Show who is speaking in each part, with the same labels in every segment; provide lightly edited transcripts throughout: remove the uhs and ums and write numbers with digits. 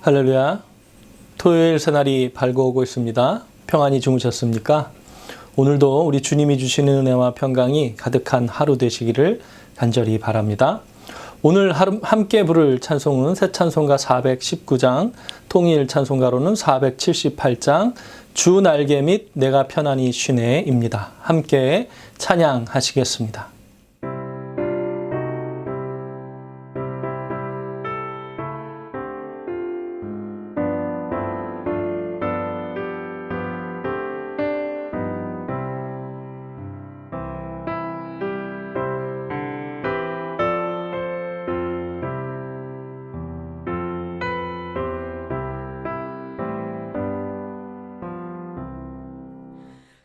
Speaker 1: 할렐루야. 토요일 새날이 밝아오고 있습니다. 평안히 주무셨습니까? 오늘도 우리 주님이 주시는 은혜와 평강이 가득한 하루 되시기를 간절히 바랍니다. 오늘 함께 부를 찬송은 새 찬송가 419장, 통일 찬송가로는 478장, 주 날개 및 내가 편안히 쉬네입니다. 함께 찬양하시겠습니다.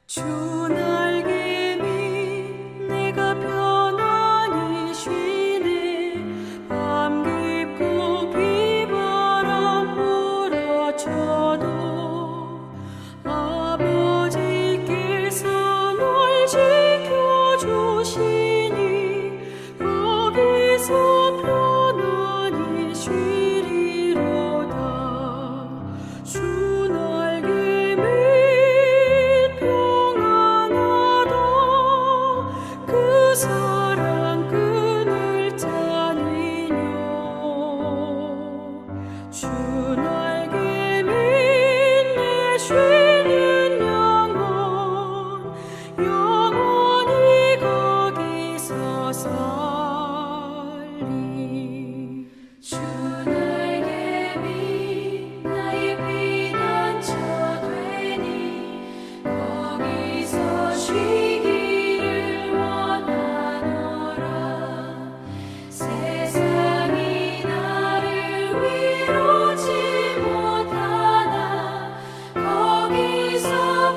Speaker 2: 주 날개 밑 내가 편안히 쉬네. 밤 깊고 비바람 몰아쳐도 아버지께서 널 지켜주시니 거기서 편안히 쉬리로다. 주 날개 밑 사랑 끈을 짜니뇨. 주 날개 밑 내 쉬는 영원히 거기서 살리. 주 날개 밑 나의 피난처 되니 거기서 쉬기를 세상이 나를 위로치 못하나 거기서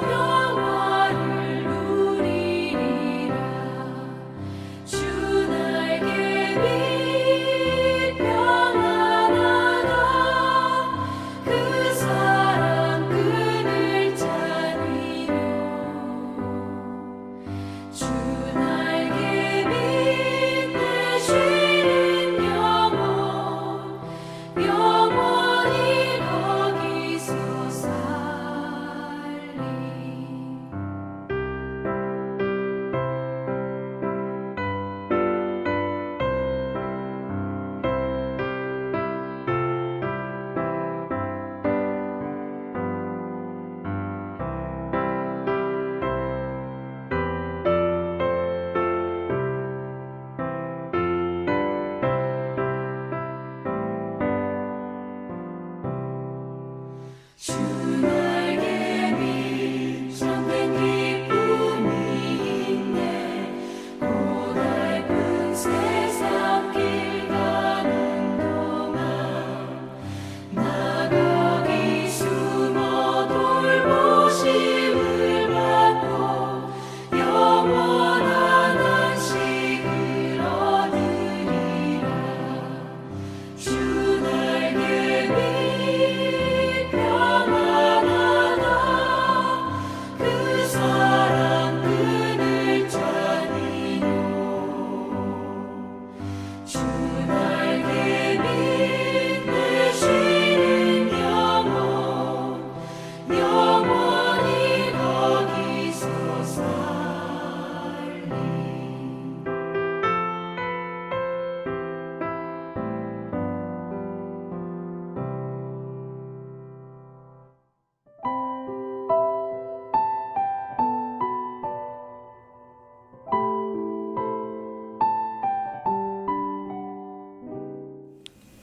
Speaker 2: 평화를 누리리라. 주 날개 밑 평안하다. 그 사랑 끈을 짜니요. 주 날개 밑 쉬는 영원히 거기서 살리. 주 날개 밑 참된 기쁨이 있네. 고달픈 세상 길 가는 동안 나 거기 숨어 돌보심을 받고 영원한 안식을 얻으리라. 주 날개 밑 그 사랑 끈을 짜니요. 주 날개 밑 내 쉬는 영원히 거기서 살리.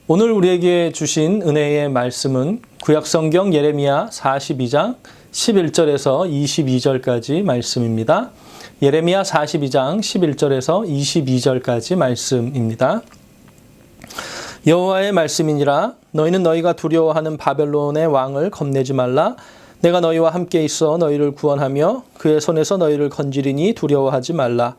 Speaker 1: 오늘 우리에게 주신 은혜의 말씀은 구약성경 예레미야 42장 11절에서 22절까지 말씀입니다. 예레미야 42장 11절에서 22절까지 말씀입니다. 여호와의 말씀이니라. 너희는 너희가 두려워하는 바벨론의 왕을 겁내지 말라. 내가 너희와 함께 있어 너희를 구원하며 그의 손에서 너희를 건지리니 두려워하지 말라.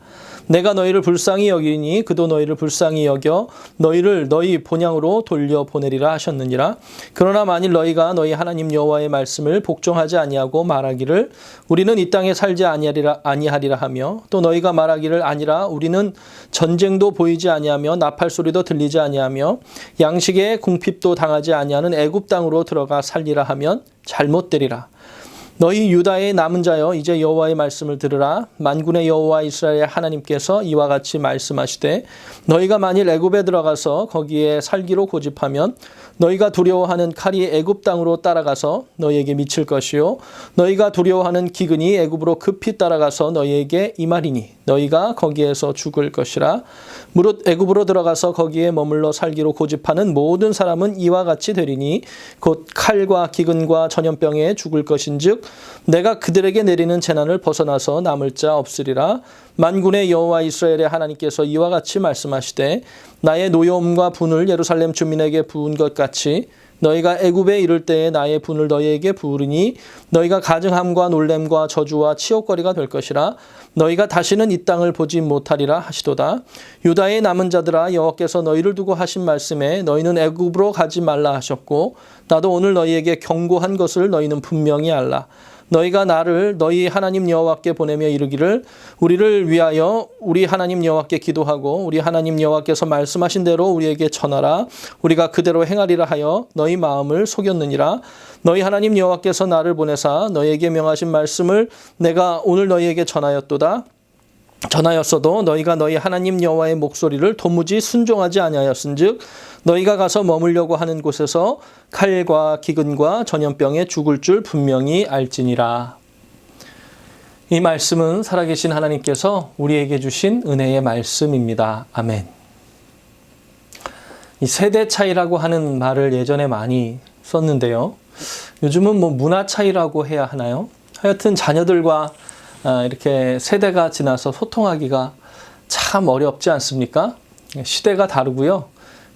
Speaker 1: 내가 너희를 불쌍히 여기니 그도 너희를 불쌍히 여겨 너희를 너희 본향으로 돌려보내리라 하셨느니라. 그러나 만일 너희가 너희 하나님 여호와의 말씀을 복종하지 아니하고 말하기를 우리는 이 땅에 살지 아니하리라 하며 또 너희가 말하기를 아니라 우리는 전쟁도 보이지 아니하며 나팔 소리도 들리지 아니하며 양식에 궁핍도 당하지 아니하는 애굽 땅으로 들어가 살리라 하면 잘못되리라. 너희 유다의 남은 자여 이제 여호와의 말씀을 들으라. 만군의 여호와 이스라엘의 하나님께서 이와 같이 말씀하시되 너희가 만일 애굽에 들어가서 거기에 살기로 고집하면 너희가 두려워하는 칼이 애굽 땅으로 따라가서 너희에게 미칠 것이요 너희가 두려워하는 기근이 애굽으로 급히 따라가서 너희에게 임하리니 너희가 거기에서 죽을 것이라. 무릇 애굽으로 들어가서 거기에 머물러 살기로 고집하는 모든 사람은 이와 같이 되리니 곧 칼과 기근과 전염병에 죽을 것인즉 내가 그들에게 내리는 재난을 벗어나서 남을 자 없으리라. 만군의 여호와 이스라엘의 하나님께서 이와 같이 말씀하시되 나의 노여움과 분을 예루살렘 주민에게 부은 것 같이 너희가 애굽에 이를 때에 나의 분을 너희에게 부으리니 너희가 가증함과 놀램과 저주와 치욕거리가 될 것이라. 너희가 다시는 이 땅을 보지 못하리라 하시도다. 유다의 남은 자들아 여호와께서 너희를 두고 하신 말씀에 너희는 애굽으로 가지 말라 하셨고 나도 오늘 너희에게 경고한 것을 너희는 분명히 알라. 너희가 나를 너희 하나님 여호와께 보내며 이르기를 우리를 위하여 우리 하나님 여호와께 기도하고 우리 하나님 여호와께서 말씀하신 대로 우리에게 전하라. 우리가 그대로 행하리라 하여 너희 마음을 속였느니라. 너희 하나님 여호와께서 나를 보내사 너희에게 명하신 말씀을 내가 오늘 너희에게 전하였어도 너희가 너희 하나님 여호와의 목소리를 도무지 순종하지 아니하였은즉 너희가 가서 머물려고 하는 곳에서 칼과 기근과 전염병에 죽을 줄 분명히 알지니라. 이 말씀은 살아계신 하나님께서 우리에게 주신 은혜의 말씀입니다. 아멘. 이 세대 차이라고 하는 말을 예전에 많이 썼는데요. 요즘은 뭐 문화 차이라고 해야 하나요? 하여튼 자녀들과 이렇게 세대가 지나서 소통하기가 참 어렵지 않습니까? 시대가 다르고요.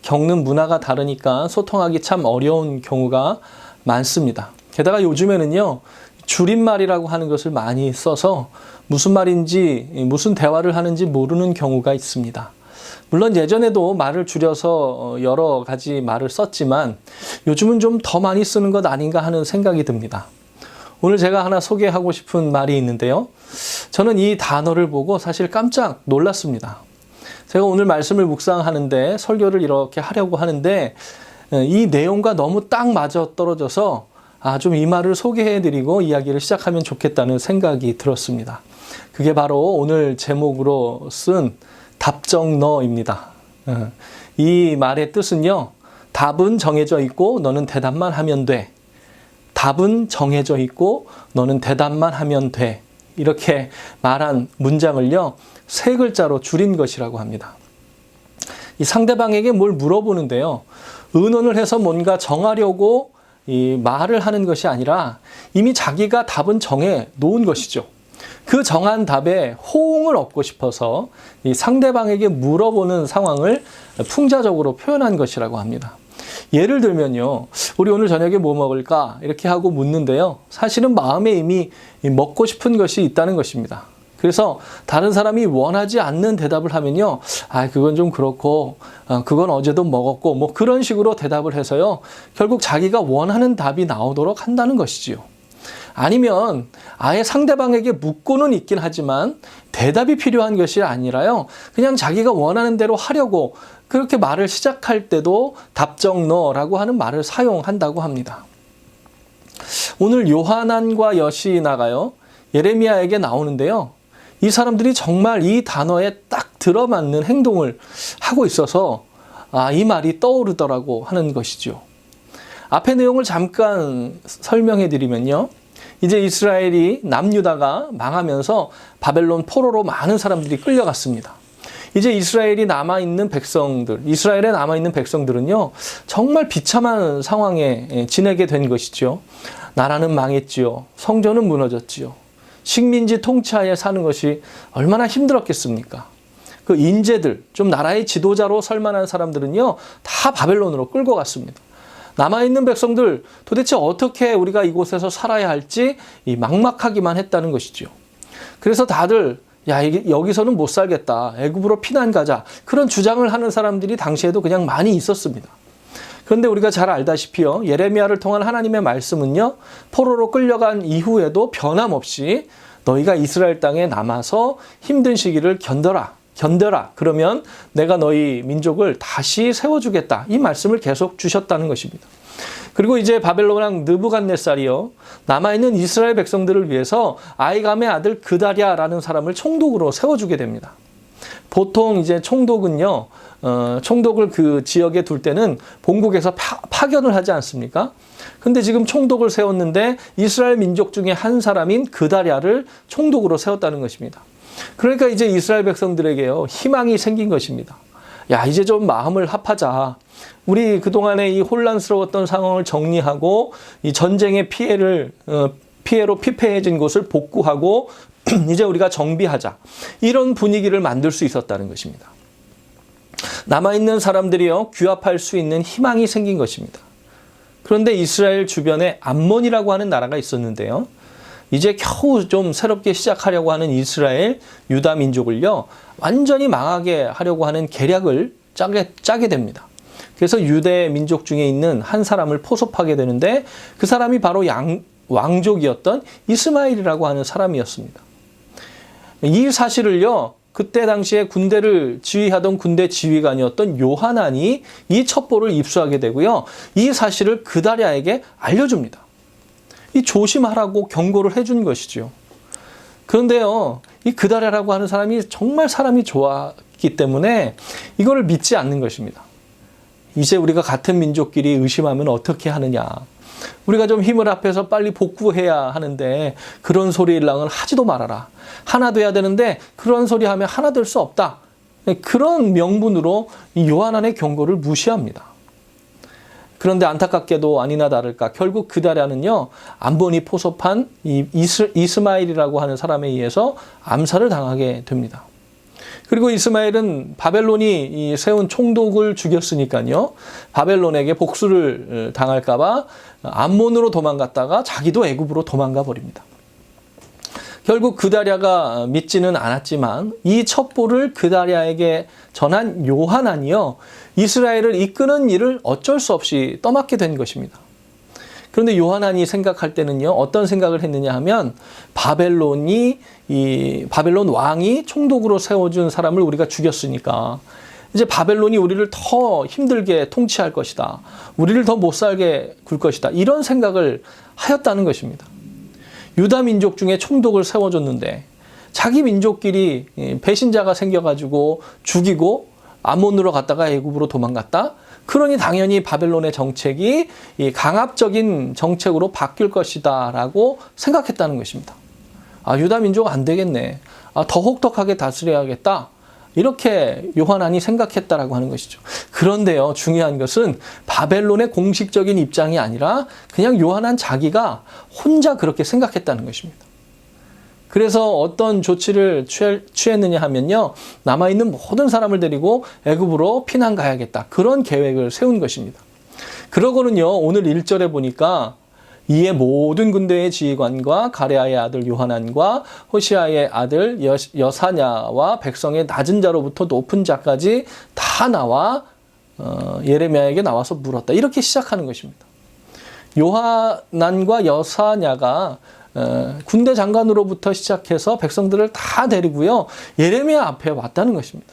Speaker 1: 겪는 문화가 다르니까 소통하기 참 어려운 경우가 많습니다. 게다가 요즘에는요. 줄임말이라고 하는 것을 많이 써서 무슨 말인지 무슨 대화를 하는지 모르는 경우가 있습니다. 물론 예전에도 말을 줄여서 여러 가지 말을 썼지만 요즘은 좀 더 많이 쓰는 것 아닌가 하는 생각이 듭니다. 오늘 제가 하나 소개하고 싶은 말이 있는데요. 저는 이 단어를 보고 사실 깜짝 놀랐습니다. 제가 오늘 말씀을 묵상하는데 설교를 이렇게 하려고 하는데 이 내용과 너무 딱 맞아 떨어져서 좀 이 말을 소개해드리고 이야기를 시작하면 좋겠다는 생각이 들었습니다. 그게 바로 오늘 제목으로 쓴 답정너입니다. 이 말의 뜻은요. 답은 정해져 있고 너는 대답만 하면 돼. 답은 정해져 있고 너는 대답만 하면 돼. 이렇게 말한 문장을요. 3글자로 줄인 것이라고 합니다. 이 상대방에게 뭘 물어보는데요. 의논을 해서 뭔가 정하려고 이 말을 하는 것이 아니라 이미 자기가 답은 정해 놓은 것이죠. 그 정한 답에 호응을 얻고 싶어서 이 상대방에게 물어보는 상황을 풍자적으로 표현한 것이라고 합니다. 예를 들면요. 우리 오늘 저녁에 뭐 먹을까? 이렇게 하고 묻는데요. 사실은 마음에 이미 먹고 싶은 것이 있다는 것입니다. 그래서 다른 사람이 원하지 않는 대답을 하면요. 그건 좀 그렇고, 그건 어제도 먹었고, 뭐 그런 식으로 대답을 해서요. 결국 자기가 원하는 답이 나오도록 한다는 것이지요. 아니면 아예 상대방에게 묻고는 있긴 하지만 대답이 필요한 것이 아니라요. 그냥 자기가 원하는 대로 하려고 그렇게 말을 시작할 때도 답정너라고 하는 말을 사용한다고 합니다. 오늘 요하난과 여시나가요. 예레미야에게 나오는데요. 이 사람들이 정말 이 단어에 딱 들어맞는 행동을 하고 있어서 이 말이 떠오르더라고 하는 것이죠. 앞의 내용을 잠깐 설명해 드리면요. 이제 이스라엘이 남유다가 망하면서 바벨론 포로로 많은 사람들이 끌려갔습니다. 이제 이스라엘에 남아있는 백성들은요, 정말 비참한 상황에 지내게 된 것이죠. 나라는 망했지요. 성전은 무너졌지요. 식민지 통치하에 사는 것이 얼마나 힘들었겠습니까? 그 인재들, 좀 나라의 지도자로 설 만한 사람들은요, 다 바벨론으로 끌고 갔습니다. 남아있는 백성들 도대체 어떻게 우리가 이곳에서 살아야 할지 막막하기만 했다는 것이죠. 그래서 다들 야, 이게 여기서는 못 살겠다. 애굽으로 피난 가자. 그런 주장을 하는 사람들이 당시에도 그냥 많이 있었습니다. 그런데 우리가 잘 알다시피요. 예레미야를 통한 하나님의 말씀은요. 포로로 끌려간 이후에도 변함없이 너희가 이스라엘 땅에 남아서 힘든 시기를 견뎌라. 그러면 내가 너희 민족을 다시 세워주겠다. 이 말씀을 계속 주셨다는 것입니다. 그리고 이제 바벨론 왕 느부갓네살이요. 남아있는 이스라엘 백성들을 위해서 아이감의 아들 그다랴라는 사람을 총독으로 세워주게 됩니다. 보통 이제 총독은요. 총독을 그 지역에 둘 때는 본국에서 파견을 하지 않습니까? 근데 지금 총독을 세웠는데 이스라엘 민족 중에 한 사람인 그다랴를 총독으로 세웠다는 것입니다. 그러니까 이제 이스라엘 백성들에게요. 희망이 생긴 것입니다. 야, 이제 좀 마음을 합하자. 우리 그동안에 이 혼란스러웠던 상황을 정리하고 이 전쟁의 피해로 피폐해진 곳을 복구하고 이제 우리가 정비하자. 이런 분위기를 만들 수 있었다는 것입니다. 남아있는 사람들이요. 규합할 수 있는 희망이 생긴 것입니다. 그런데 이스라엘 주변에 암몬이라고 하는 나라가 있었는데요. 이제 겨우 좀 새롭게 시작하려고 하는 이스라엘, 유다 민족을요. 완전히 망하게 하려고 하는 계략을 짜게 됩니다. 그래서 유대 민족 중에 있는 한 사람을 포섭하게 되는데 그 사람이 바로 왕족이었던 이스마엘이라고 하는 사람이었습니다. 이 사실을요. 그때 당시에 군대를 지휘하던 군대 지휘관이었던 요하난이 이 첩보를 입수하게 되고요. 이 사실을 그다랴에게 알려줍니다. 이 조심하라고 경고를 해준 것이죠. 그런데요. 이 그다랴라고 하는 사람이 정말 사람이 좋았기 때문에 이거를 믿지 않는 것입니다. 이제 우리가 같은 민족끼리 의심하면 어떻게 하느냐. 우리가 좀 힘을 합해서 빨리 복구해야 하는데 그런 소리를 하지도 말아라. 하나 돼야 되는데 그런 소리 하면 하나 될 수 없다. 그런 명분으로 이 요한안의 경고를 무시합니다. 그런데 안타깝게도 아니나 다를까 결국 그다랴는요. 암몬이 포섭한 이 이스마엘이라고 하는 사람에 의해서 암살을 당하게 됩니다. 그리고 이스마엘은 바벨론이 세운 총독을 죽였으니까요. 바벨론에게 복수를 당할까 봐 암몬으로 도망갔다가 자기도 애굽으로 도망가 버립니다. 결국 그다랴가 믿지는 않았지만 이 첩보를 그다랴에게 전한 요하난이요. 이스라엘을 이끄는 일을 어쩔 수 없이 떠맡게 된 것입니다. 그런데 요하난이 생각할 때는요. 어떤 생각을 했느냐 하면 바벨론 왕이 총독으로 세워준 사람을 우리가 죽였으니까 이제 바벨론이 우리를 더 힘들게 통치할 것이다. 우리를 더 못 살게 굴 것이다. 이런 생각을 하였다는 것입니다. 유다 민족 중에 총독을 세워줬는데 자기 민족끼리 배신자가 생겨가지고 죽이고 암몬으로 갔다가 애굽으로 도망갔다. 그러니 당연히 바벨론의 정책이 강압적인 정책으로 바뀔 것이다라고 생각했다는 것입니다. 아, 유다 민족 안 되겠네. 아, 더 혹독하게 다스려야겠다. 이렇게 요한안이 생각했다라고 하는 것이죠. 그런데요, 중요한 것은 바벨론의 공식적인 입장이 아니라 그냥 요한안 자기가 혼자 그렇게 생각했다는 것입니다. 그래서 어떤 조치를 취했느냐 하면요. 남아있는 모든 사람을 데리고 애굽으로 피난 가야겠다. 그런 계획을 세운 것입니다. 그러고는요. 오늘 1절에 보니까 이에 모든 군대의 지휘관과 가레아의 아들 요하난과 호시아의 아들 여사냐와 백성의 낮은 자로부터 높은 자까지 다 나와 예레미야에게 나와서 물었다. 이렇게 시작하는 것입니다. 요하난과 여사냐가 군대 장관으로부터 시작해서 백성들을 다 데리고요. 예레미야 앞에 왔다는 것입니다.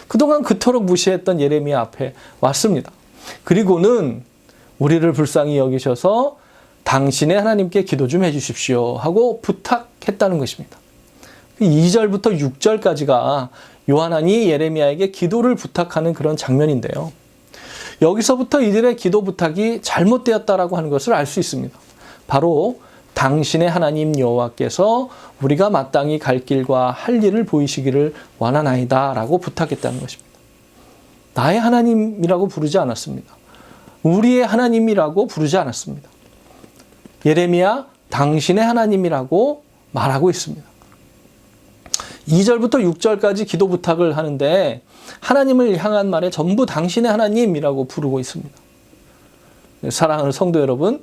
Speaker 1: 그동안 그토록 무시했던 예레미야 앞에 왔습니다. 그리고는 우리를 불쌍히 여기셔서 당신의 하나님께 기도 좀 해주십시오 하고 부탁했다는 것입니다. 2절부터 6절까지가 요한안이 예레미야에게 기도를 부탁하는 그런 장면인데요. 여기서부터 이들의 기도 부탁이 잘못되었다라고 하는 것을 알 수 있습니다. 바로 당신의 하나님 여호와께서 우리가 마땅히 갈 길과 할 일을 보이시기를 원하나이다 라고 부탁했다는 것입니다. 나의 하나님이라고 부르지 않았습니다. 우리의 하나님이라고 부르지 않았습니다. 예레미야 당신의 하나님이라고 말하고 있습니다. 2절부터 6절까지 기도 부탁을 하는데 하나님을 향한 말에 전부 당신의 하나님이라고 부르고 있습니다. 사랑하는 성도 여러분,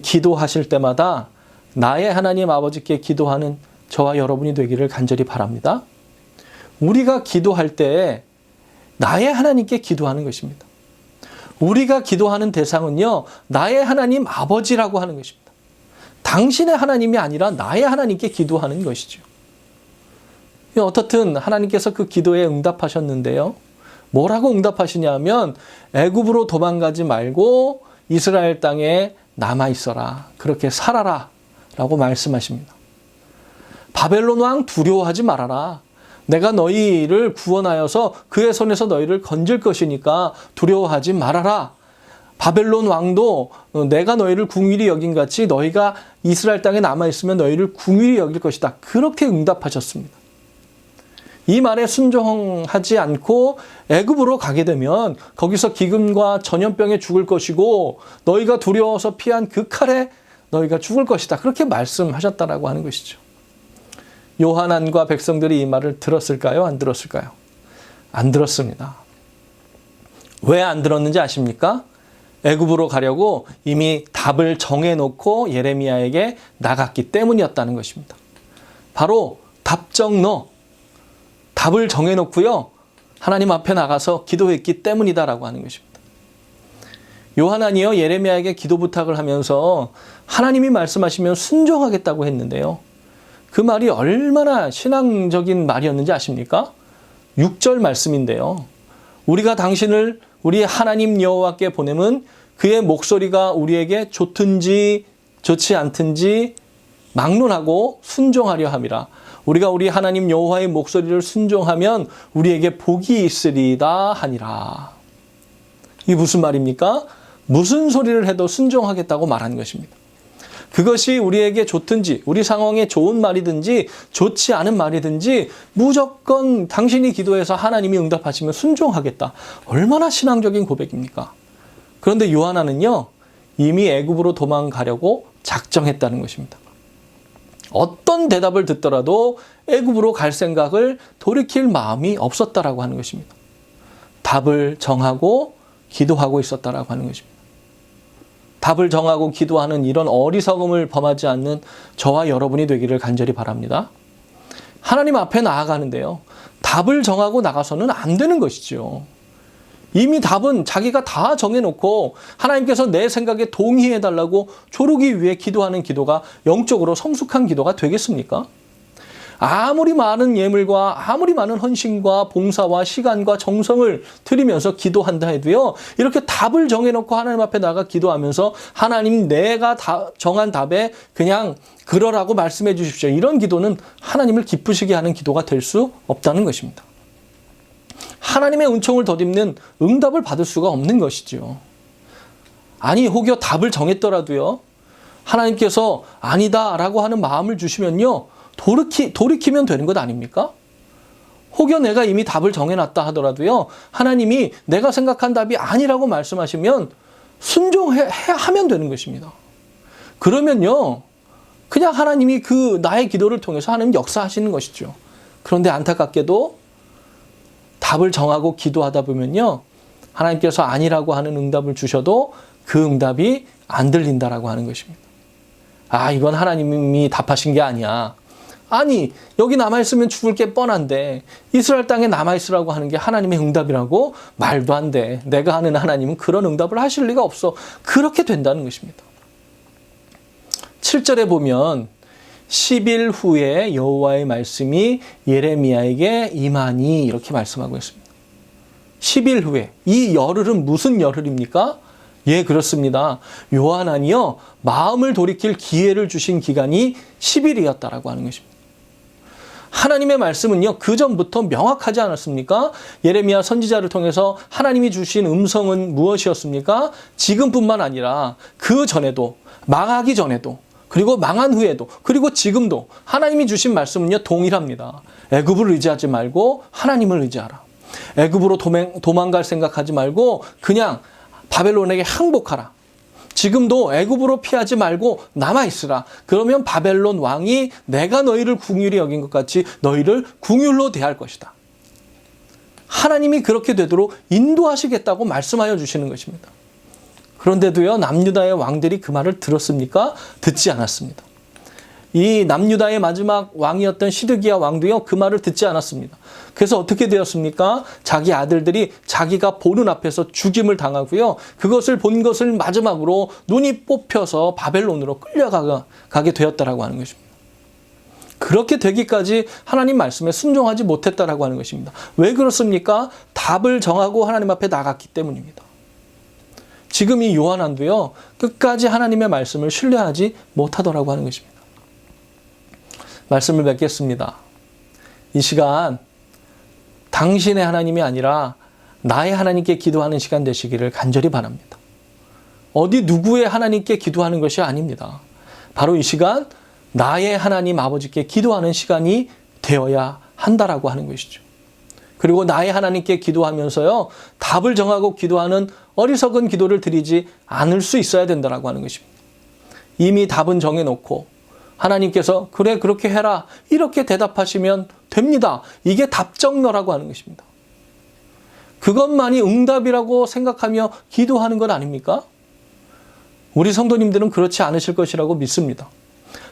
Speaker 1: 기도하실 때마다 나의 하나님 아버지께 기도하는 저와 여러분이 되기를 간절히 바랍니다. 우리가 기도할 때 나의 하나님께 기도하는 것입니다. 우리가 기도하는 대상은요, 나의 하나님 아버지라고 하는 것입니다. 당신의 하나님이 아니라 나의 하나님께 기도하는 것이죠. 어떻든 하나님께서 그 기도에 응답하셨는데요. 뭐라고 응답하시냐면 애굽으로 도망가지 말고 이스라엘 땅에 남아 있어라. 그렇게 살아라. 라고 말씀하십니다. 바벨론 왕 두려워하지 말아라. 내가 너희를 구원하여서 그의 손에서 너희를 건질 것이니까 두려워하지 말아라. 바벨론 왕도 내가 너희를 궁일이 여긴 같이 너희가 이스라엘 땅에 남아있으면 너희를 궁일이 여길 것이다. 그렇게 응답하셨습니다. 이 말에 순종하지 않고 애굽으로 가게 되면 거기서 기근과 전염병에 죽을 것이고 너희가 두려워서 피한 그 칼에 너희가 죽을 것이다. 그렇게 말씀하셨다라고 하는 것이죠. 요하난과 백성들이 이 말을 들었을까요? 안 들었을까요? 안 들었습니다. 왜 안 들었는지 아십니까? 애굽으로 가려고 이미 답을 정해놓고 예레미야에게 나갔기 때문이었다는 것입니다. 바로 답정너, 답을 정해놓고요, 하나님 앞에 나가서 기도했기 때문이다라고 하는 것입니다. 요하난이요, 예레미야에게 기도 부탁을 하면서 하나님이 말씀하시면 순종하겠다고 했는데요. 그 말이 얼마나 신앙적인 말이었는지 아십니까? 6절 말씀인데요. 우리가 당신을 우리 하나님 여호와께 보내면 그의 목소리가 우리에게 좋든지 좋지 않든지 막론하고 순종하려 함이라. 우리가 우리 하나님 여호와의 목소리를 순종하면 우리에게 복이 있으리다 하니라. 이게 무슨 말입니까? 무슨 소리를 해도 순종하겠다고 말하는 것입니다. 그것이 우리에게 좋든지 우리 상황에 좋은 말이든지 좋지 않은 말이든지 무조건 당신이 기도해서 하나님이 응답하시면 순종하겠다. 얼마나 신앙적인 고백입니까? 그런데 요하나는요, 이미 애굽으로 도망가려고 작정했다는 것입니다. 어떤 대답을 듣더라도 애굽으로 갈 생각을 돌이킬 마음이 없었다라고 하는 것입니다. 답을 정하고 기도하고 있었다라고 하는 것입니다. 답을 정하고 기도하는 이런 어리석음을 범하지 않는 저와 여러분이 되기를 간절히 바랍니다. 하나님 앞에 나아가는데요, 답을 정하고 나가서는 안 되는 것이죠. 이미 답은 자기가 다 정해놓고 하나님께서 내 생각에 동의해달라고 조르기 위해 기도하는 기도가 영적으로 성숙한 기도가 되겠습니까? 아무리 많은 예물과 아무리 많은 헌신과 봉사와 시간과 정성을 들이면서 기도한다 해도요, 이렇게 답을 정해놓고 하나님 앞에 나가 기도하면서 하나님 내가 정한 답에 그냥 그러라고 말씀해 주십시오. 이런 기도는 하나님을 기쁘시게 하는 기도가 될 수 없다는 것입니다. 하나님의 은총을 덧입는 응답을 받을 수가 없는 것이죠. 아니 혹여 답을 정했더라도요, 하나님께서 아니다라고 하는 마음을 주시면요, 돌이키면 되는 것 아닙니까? 혹여 내가 이미 답을 정해놨다 하더라도요, 하나님이 내가 생각한 답이 아니라고 말씀하시면 순종하면 되는 것입니다. 그러면요, 그냥 하나님이 그 나의 기도를 통해서 하나님 역사하시는 것이죠. 그런데 안타깝게도 답을 정하고 기도하다 보면요, 하나님께서 아니라고 하는 응답을 주셔도 그 응답이 안 들린다라고 하는 것입니다. 아, 이건 하나님이 답하신 게 아니야. 아니, 여기 남아있으면 죽을 게 뻔한데 이스라엘 땅에 남아있으라고 하는 게 하나님의 응답이라고? 말도 안 돼. 내가 아는 하나님은 그런 응답을 하실 리가 없어. 그렇게 된다는 것입니다. 7절에 보면 10일 후에 여호와의 말씀이 예레미야에게 임하니 이렇게 말씀하고 있습니다. 10일 후에. 이 열흘은 무슨 열흘입니까? 예, 그렇습니다. 요하나니요, 마음을 돌이킬 기회를 주신 기간이 10일이었다라고 하는 것입니다. 하나님의 말씀은요, 그 전부터 명확하지 않았습니까? 예레미야 선지자를 통해서 하나님이 주신 음성은 무엇이었습니까? 지금뿐만 아니라 그 전에도, 망하기 전에도, 그리고 망한 후에도, 그리고 지금도 하나님이 주신 말씀은요, 동일합니다. 애굽을 의지하지 말고 하나님을 의지하라. 애굽으로 도망갈 생각하지 말고 그냥 바벨론에게 항복하라. 지금도 애굽으로 피하지 말고 남아있으라. 그러면 바벨론 왕이 내가 너희를 궁휼히 여긴 것 같이 너희를 궁휼로 대할 것이다. 하나님이 그렇게 되도록 인도하시겠다고 말씀하여 주시는 것입니다. 그런데도요, 남유다의 왕들이 그 말을 들었습니까? 듣지 않았습니다. 이 남유다의 마지막 왕이었던 시드기야 왕도요, 그 말을 듣지 않았습니다. 그래서 어떻게 되었습니까? 자기 아들들이 자기가 보는 앞에서 죽임을 당하고요, 그것을 본 것을 마지막으로 눈이 뽑혀서 바벨론으로 끌려가게 되었다라고 하는 것입니다. 그렇게 되기까지 하나님 말씀에 순종하지 못했다라고 하는 것입니다. 왜 그렇습니까? 답을 정하고 하나님 앞에 나갔기 때문입니다. 지금 이 요한안도요, 끝까지 하나님의 말씀을 신뢰하지 못하더라고 하는 것입니다. 말씀을 맺겠습니다. 이 시간 당신의 하나님이 아니라 나의 하나님께 기도하는 시간 되시기를 간절히 바랍니다. 어디 누구의 하나님께 기도하는 것이 아닙니다. 바로 이 시간 나의 하나님 아버지께 기도하는 시간이 되어야 한다라고 하는 것이죠. 그리고 나의 하나님께 기도하면서요, 답을 정하고 기도하는 어리석은 기도를 드리지 않을 수 있어야 된다라고 하는 것입니다. 이미 답은 정해놓고 하나님께서 그래 그렇게 해라 이렇게 대답하시면 됩니다. 이게 답정너라고 하는 것입니다. 그것만이 응답이라고 생각하며 기도하는 것 아닙니까? 우리 성도님들은 그렇지 않으실 것이라고 믿습니다.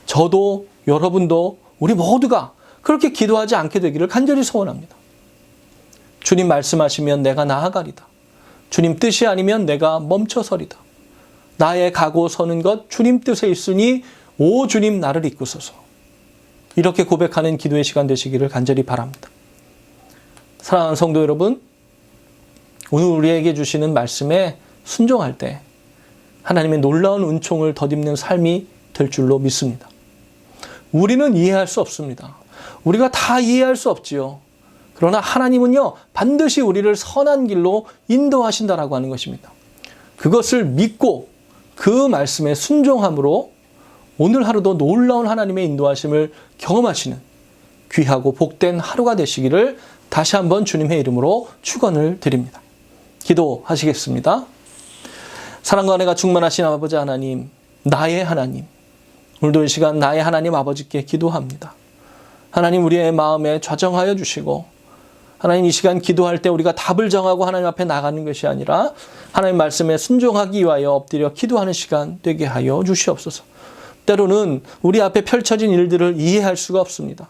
Speaker 1: 저도 여러분도 우리 모두가 그렇게 기도하지 않게 되기를 간절히 소원합니다. 주님 말씀하시면 내가 나아가리다. 주님 뜻이 아니면 내가 멈춰서리다. 나의 가고 서는 것 주님 뜻에 있으니 오 주님 나를 이끄소서. 이렇게 고백하는 기도의 시간 되시기를 간절히 바랍니다. 사랑하는 성도 여러분, 오늘 우리에게 주시는 말씀에 순종할 때 하나님의 놀라운 은총을 덧입는 삶이 될 줄로 믿습니다. 우리는 이해할 수 없습니다. 우리가 다 이해할 수 없지요. 그러나 하나님은요, 반드시 우리를 선한 길로 인도하신다라고 하는 것입니다. 그것을 믿고 그 말씀에 순종함으로 오늘 하루도 놀라운 하나님의 인도하심을 경험하시는 귀하고 복된 하루가 되시기를 다시 한번 주님의 이름으로 축원을 드립니다. 기도하시겠습니다. 사랑과 은혜가 충만하신 아버지 하나님, 나의 하나님, 오늘도 이 시간 나의 하나님 아버지께 기도합니다. 하나님 우리의 마음에 좌정하여 주시고 하나님 이 시간 기도할 때 우리가 답을 정하고 하나님 앞에 나가는 것이 아니라 하나님 말씀에 순종하기 위하여 엎드려 기도하는 시간 되게 하여 주시옵소서. 때로는 우리 앞에 펼쳐진 일들을 이해할 수가 없습니다.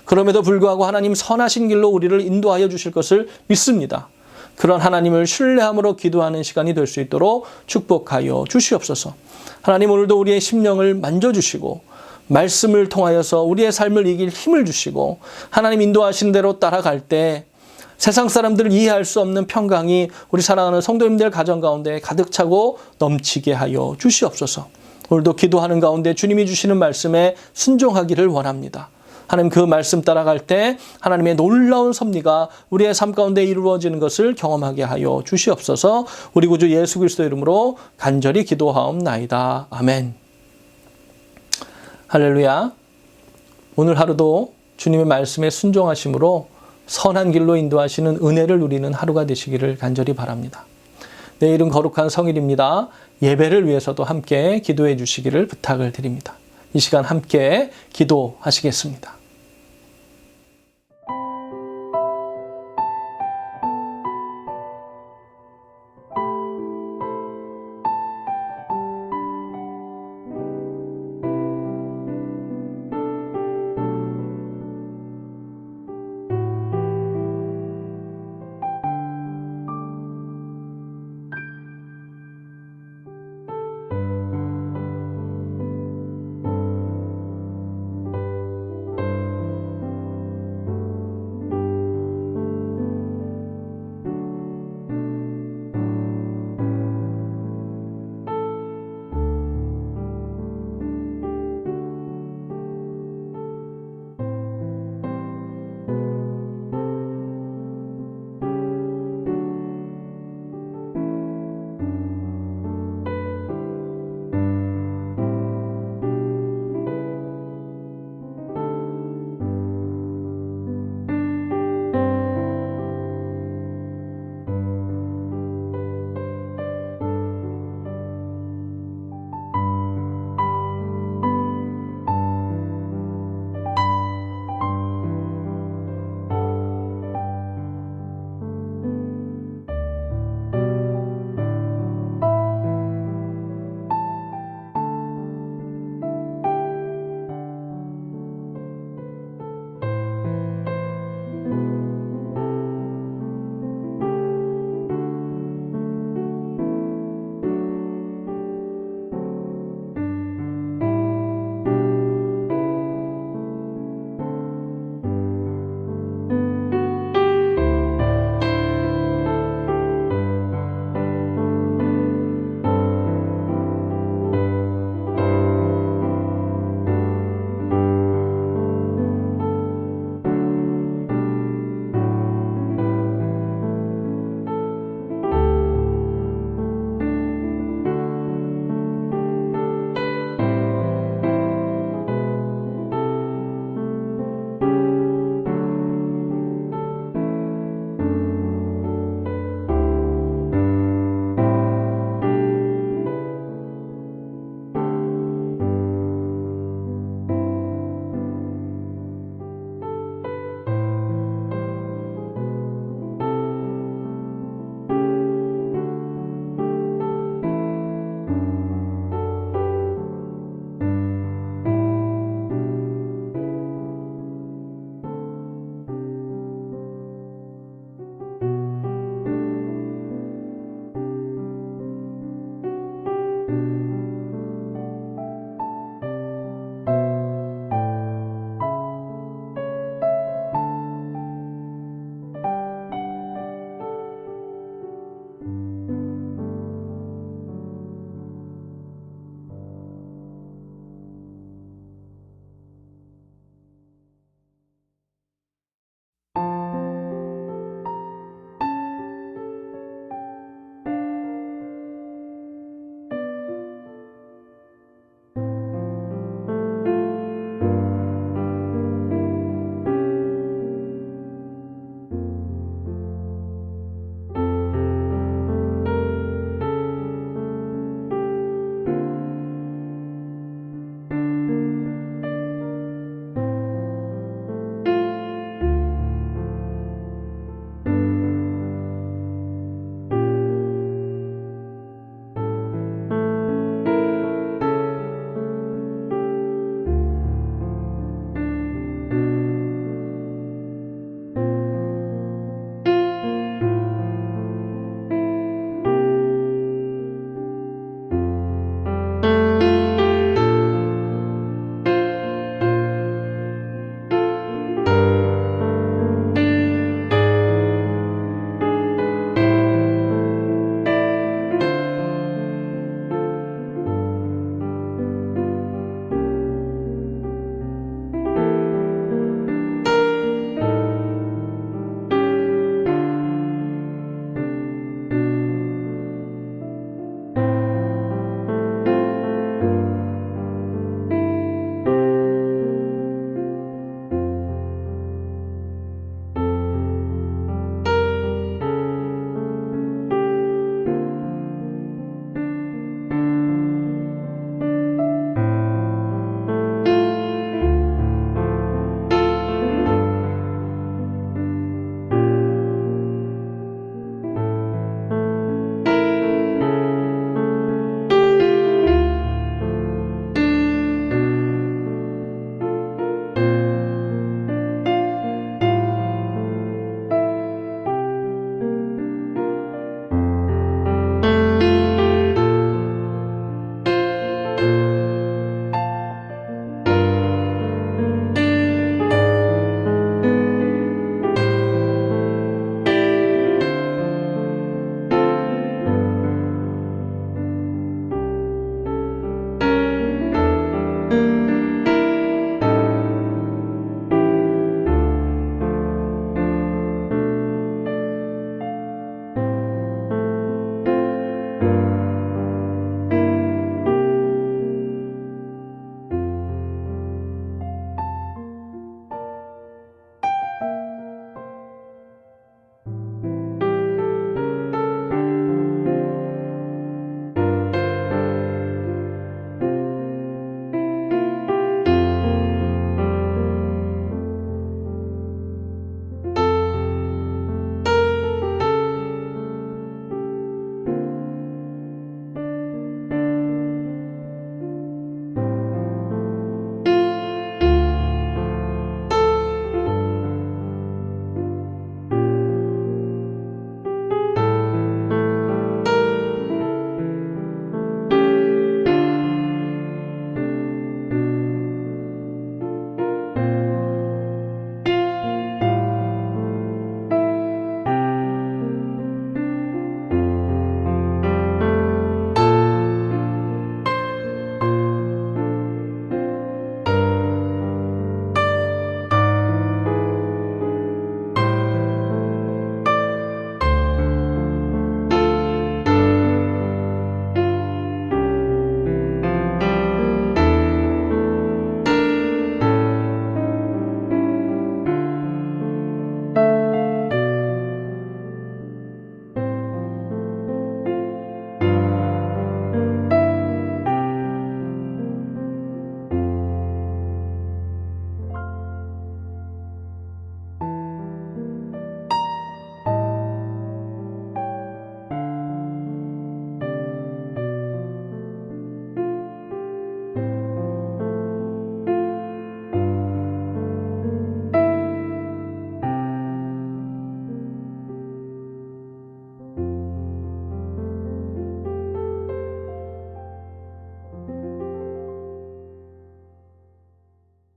Speaker 1: 그럼에도 불구하고 하나님 선하신 길로 우리를 인도하여 주실 것을 믿습니다. 그런 하나님을 신뢰함으로 기도하는 시간이 될 수 있도록 축복하여 주시옵소서. 하나님 오늘도 우리의 심령을 만져주시고 말씀을 통하여서 우리의 삶을 이길 힘을 주시고 하나님 인도하신 대로 따라갈 때 세상 사람들을 이해할 수 없는 평강이 우리 사랑하는 성도님들 가정 가운데 가득 차고 넘치게 하여 주시옵소서. 오늘도 기도하는 가운데 주님이 주시는 말씀에 순종하기를 원합니다. 하나님 그 말씀 따라갈 때 하나님의 놀라운 섭리가 우리의 삶 가운데 이루어지는 것을 경험하게 하여 주시옵소서. 우리 구주 예수 그리스도 이름으로 간절히 기도하옵나이다. 아멘. 할렐루야. 오늘 하루도 주님의 말씀에 순종하심으로 선한 길로 인도하시는 은혜를 누리는 하루가 되시기를 간절히 바랍니다. 내일은 거룩한 성일입니다. 예배를 위해서도 함께 기도해 주시기를 부탁을 드립니다. 이 시간 함께 기도하시겠습니다.